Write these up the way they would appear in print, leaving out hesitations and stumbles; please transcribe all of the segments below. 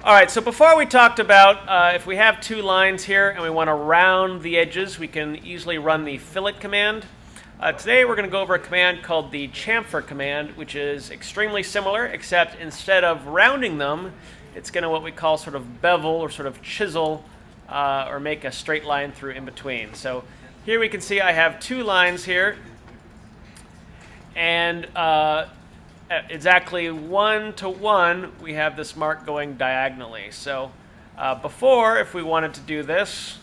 All right, so before we talked about if we have two lines here and we want to round the edges, we can easily run the fillet command. Today we're going to go over a command called the chamfer command, which is extremely similar, except instead of rounding them, it's going to what we call sort of bevel or sort of chisel or make a straight line through in between. So here we can see I have two lines here, and exactly 1 to 1, we have this mark going diagonally. So before, if we wanted to do this,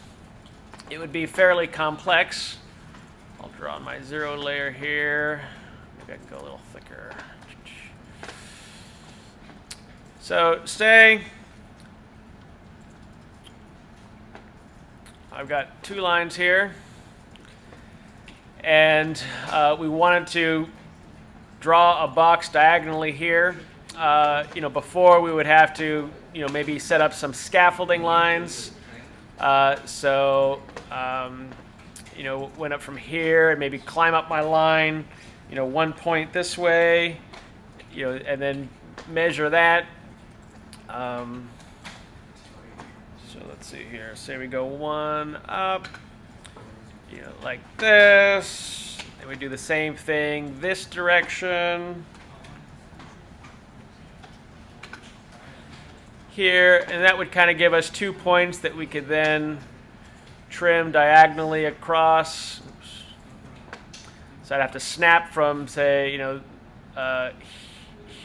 it would be fairly complex. I'll draw on my zero layer here. Maybe I can go a little thicker. So say I've got two lines here, and we wanted to draw a box diagonally here. Before we would have to, maybe set up some scaffolding lines. Went up from here and maybe climb up my line, 1 point this way, and then measure that. So let's see here. Say we go 1 up, like this. And we do the same thing this direction here, and that would kind of give us 2 points that we could then trim diagonally across. Oops. So I'd have to snap from, say,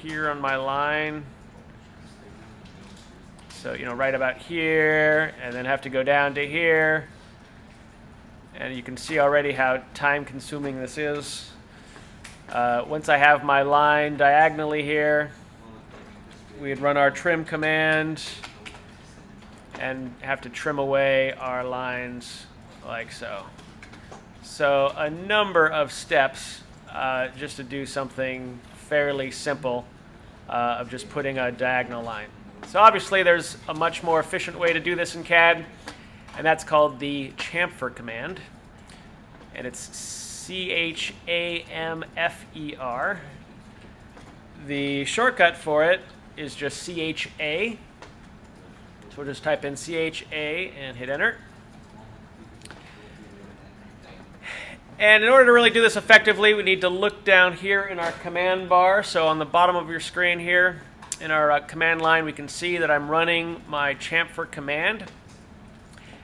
here on my line. So, right about here, and then have to go down to here. And you can see already how time-consuming this is. Once I have my line diagonally here, we'd run our trim command and have to trim away our lines like so. So a number of steps just to do something fairly simple of just putting a diagonal line. So obviously there's a much more efficient way to do this in CAD, and that's called the chamfer command. And it's CHAMFER. The shortcut for it is just CHA. So we'll just type in CHA and hit enter. And in order to really do this effectively, we need to look down here in our command bar. So on the bottom of your screen here, in our command line, we can see that I'm running my chamfer command.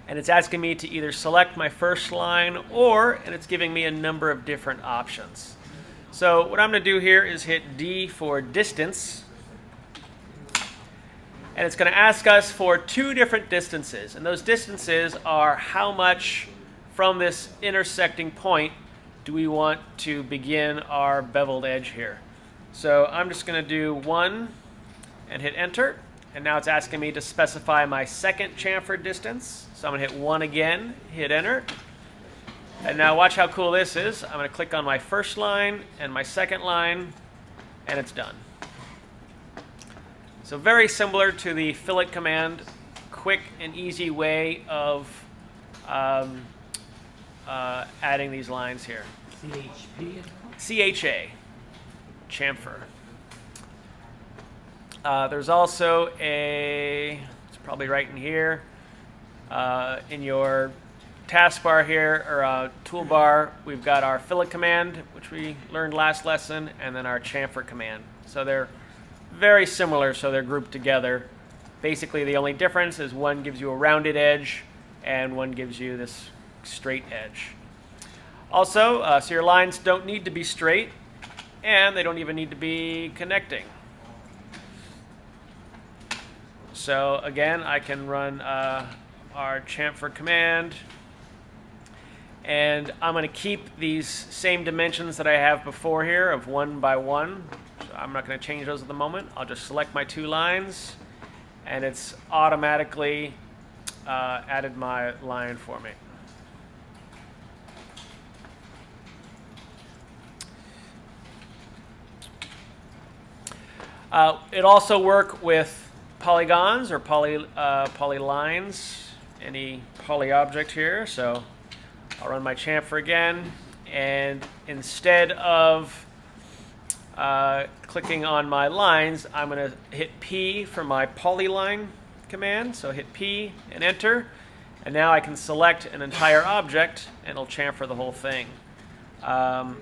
And it's asking me to either select my first line and it's giving me a number of different options. So what I'm going to do here is hit D for distance. And it's going to ask us for two different distances. And those distances are how much from this intersecting point do we want to begin our beveled edge here. So I'm just going to do 1 and hit enter. And now it's asking me to specify my second chamfer distance. So I'm going to hit 1 again, hit enter. And now watch how cool this is. I'm going to click on my first line and my second line, and it's done. So very similar to the fillet command, quick and easy way of adding these lines here. CHP? CHA, chamfer. There's also it's probably right in here, in your taskbar here, or toolbar, we've got our fillet command, which we learned last lesson, and then our chamfer command. So they're very similar, so they're grouped together. Basically, the only difference is one gives you a rounded edge, and one gives you this straight edge. Also, so your lines don't need to be straight, and they don't even need to be connecting. So again, I can run our chamfer command, and I'm going to keep these same dimensions that I have before here of 1 by 1. So I'm not going to change those at the moment. I'll just select my two lines, and it's automatically added my line for me. It also work with polygons or polylines, any poly object here. So I'll run my chamfer again, and instead of clicking on my lines, I'm going to hit P for my polyline command. So hit P and enter. And now I can select an entire object and it'll chamfer the whole thing. I'm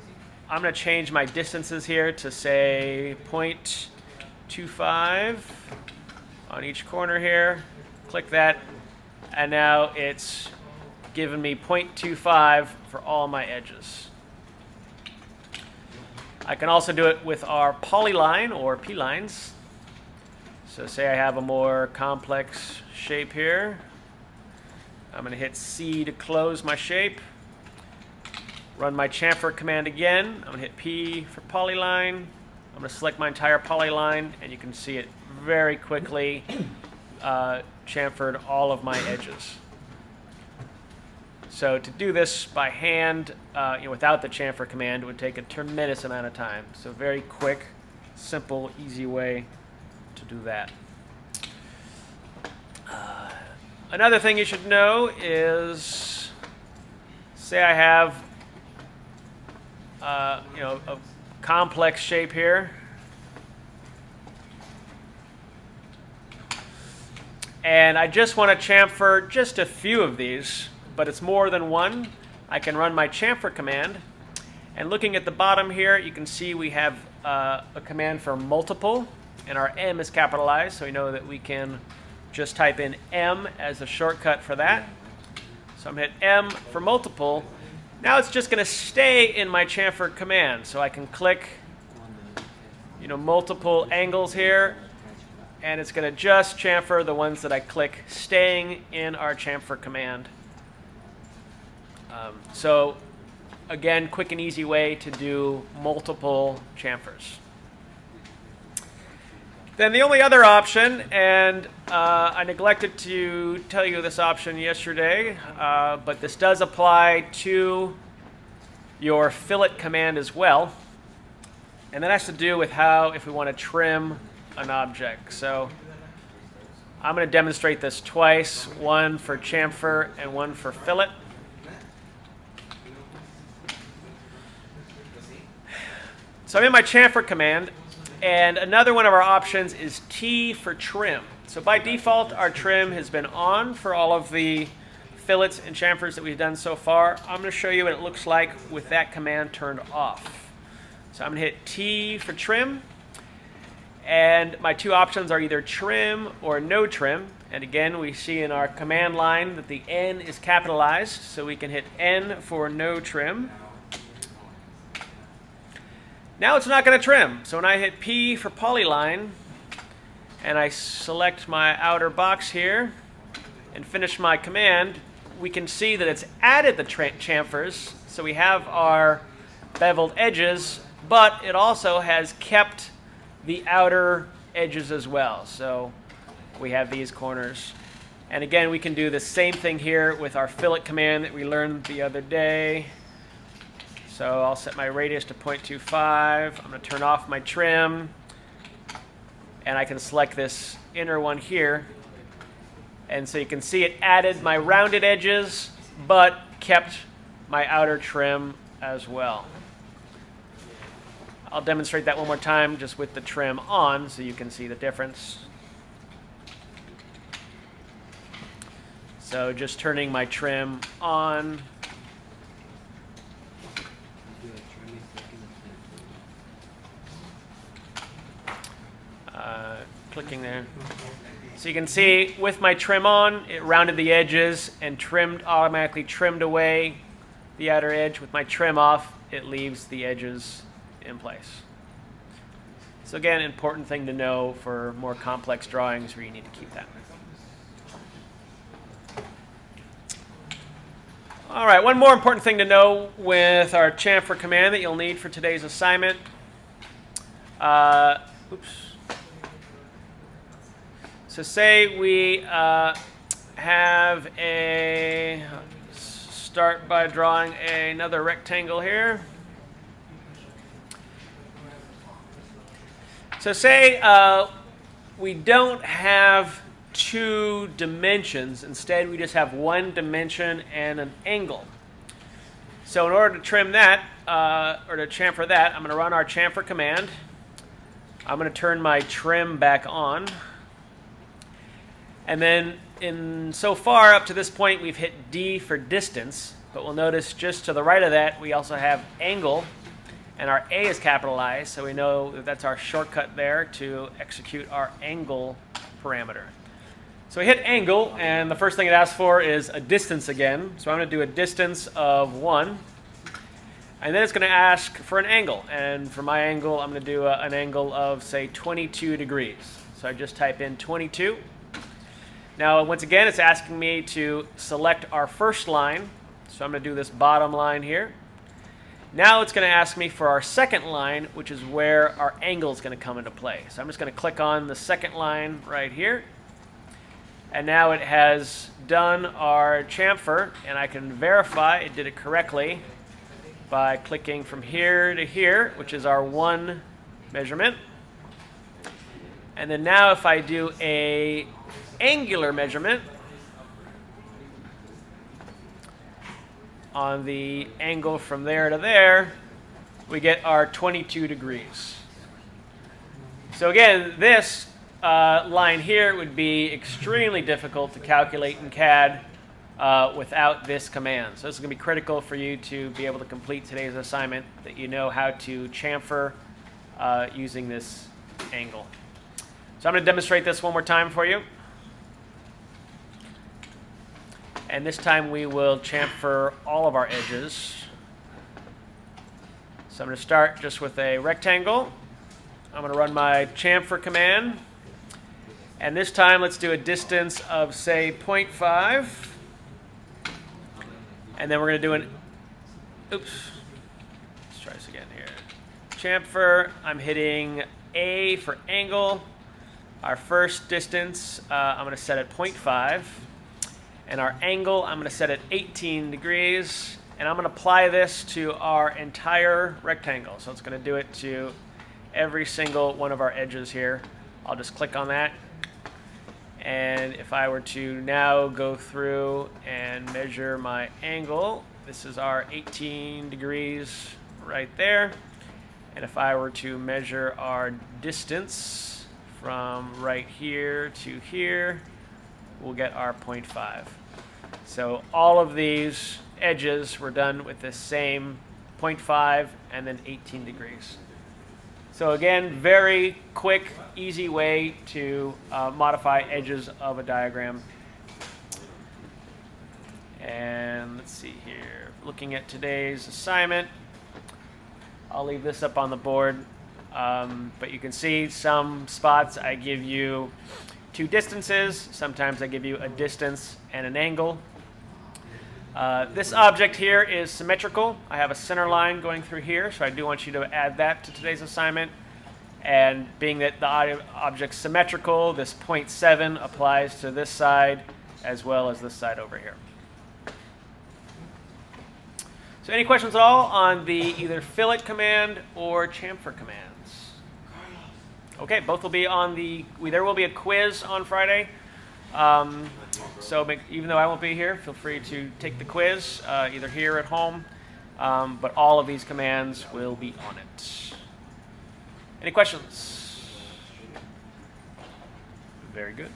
going to change my distances here to say 0.25 on each corner here. Click that. And now it's given me 0.25 for all my edges. I can also do it with our polyline or P-lines. So say I have a more complex shape here. I'm going to hit C to close my shape. Run my chamfer command again. I'm going to hit P for polyline. I'm going to select my entire polyline, and you can see it very quickly chamfered all of my edges. So to do this by hand, without the chamfer command, would take a tremendous amount of time. So very quick, simple, easy way to do that. Another thing you should know is, say I have a complex shape here, and I just want to chamfer just a few of these, but it's more than one. I can run my chamfer command, and looking at the bottom here, you can see we have a command for multiple, and our M is capitalized, so we know that we can just type in M as a shortcut for that. So I'm going to hit M for multiple. Now it's just going to stay in my chamfer command, so I can click multiple angles here, and it's going to just chamfer the ones that I click, staying in our chamfer command. So again, quick and easy way to do multiple chamfers. Then the only other option, and I neglected to tell you this option yesterday, but this does apply to your fillet command as well. And that has to do with if we want to trim an object. So I'm going to demonstrate this twice, one for chamfer and one for fillet. So I'm in my chamfer command, and another one of our options is T for trim. So by default, our trim has been on for all of the fillets and chamfers that we've done so far. I'm going to show you what it looks like with that command turned off. So I'm going to hit T for trim, and my two options are either trim or no trim. And again, we see in our command line that the N is capitalized, so we can hit N for no trim. Now it's not going to trim. So when I hit P for polyline, and I select my outer box here, and finish my command, we can see that it's added the chamfers. So we have our beveled edges, but it also has kept the outer edges as well. So we have these corners. And again, we can do the same thing here with our fillet command that we learned the other day. So I'll set my radius to 0.25. I'm going to turn off my trim, and I can select this inner one here. And so you can see it added my rounded edges, but kept my outer trim as well. I'll demonstrate that one more time just with the trim on so you can see the difference. So just turning my trim on. Clicking there. So you can see with my trim on, it rounded the edges and automatically trimmed away the outer edge. With my trim off, it leaves the edges in place. So again, important thing to know for more complex drawings where you need to keep that. All right, one more important thing to know with our chamfer command that you'll need for today's assignment. So say we have start by drawing another rectangle here. So say we don't have two dimensions. Instead, we just have one dimension and an angle. So in order to trim that, or to chamfer that, I'm going to run our chamfer command. I'm going to turn my trim back on. And then so far up to this point, we've hit D for distance. But we'll notice just to the right of that, we also have angle. And our A is capitalized, so we know that that's our shortcut there to execute our angle parameter. So we hit angle, and the first thing it asks for is a distance again. So I'm going to do a distance of 1. And then it's going to ask for an angle. And for my angle, I'm going to do an angle of, say, 22 degrees. So I just type in 22. Now, once again, it's asking me to select our first line. So I'm going to do this bottom line here. Now it's going to ask me for our second line, which is where our angle is going to come into play. So I'm just going to click on the second line right here. And now it has done our chamfer, and I can verify it did it correctly by clicking from here to here, which is our 1 measurement. And then now if I do a angular measurement on the angle from there to there, we get our 22 degrees. So again, this line here would be extremely difficult to calculate in CAD without this command. So this is going to be critical for you to be able to complete today's assignment, that you know how to chamfer using this angle. So I'm going to demonstrate this one more time for you. And this time we will chamfer all of our edges. So I'm going to start just with a rectangle. I'm going to run my chamfer command. And this time let's do a distance of, say, 0.5. And then we're going to do an, oops, let's try this again here. Chamfer, I'm hitting A for angle. Our first distance, I'm going to set at 0.5. And our angle, I'm going to set at 18 degrees. And I'm going to apply this to our entire rectangle. So it's going to do it to every single one of our edges here. I'll just click on that. And if I were to now go through and measure my angle, this is our 18 degrees right there. And if I were to measure our distance from right here to here, we'll get our 0.5. So all of these edges were done with the same 0.5 and then 18 degrees. So again, very quick, easy way to modify edges of a diagram. And let's see here. Looking at today's assignment, I'll leave this up on the board. But you can see some spots I give you 2 distances. Sometimes I give you a distance and an angle. This object here is symmetrical. I have a center line going through here, so I do want you to add that to today's assignment. And being that the object's symmetrical, this 0.7 applies to this side as well as this side over here. So any questions at all on the either fillet command or chamfer commands? Okay, both will be on the, there will be a quiz on Friday. So even though I won't be here, feel free to take the quiz, either here or at home. But all of these commands will be on it. Any questions? Very good.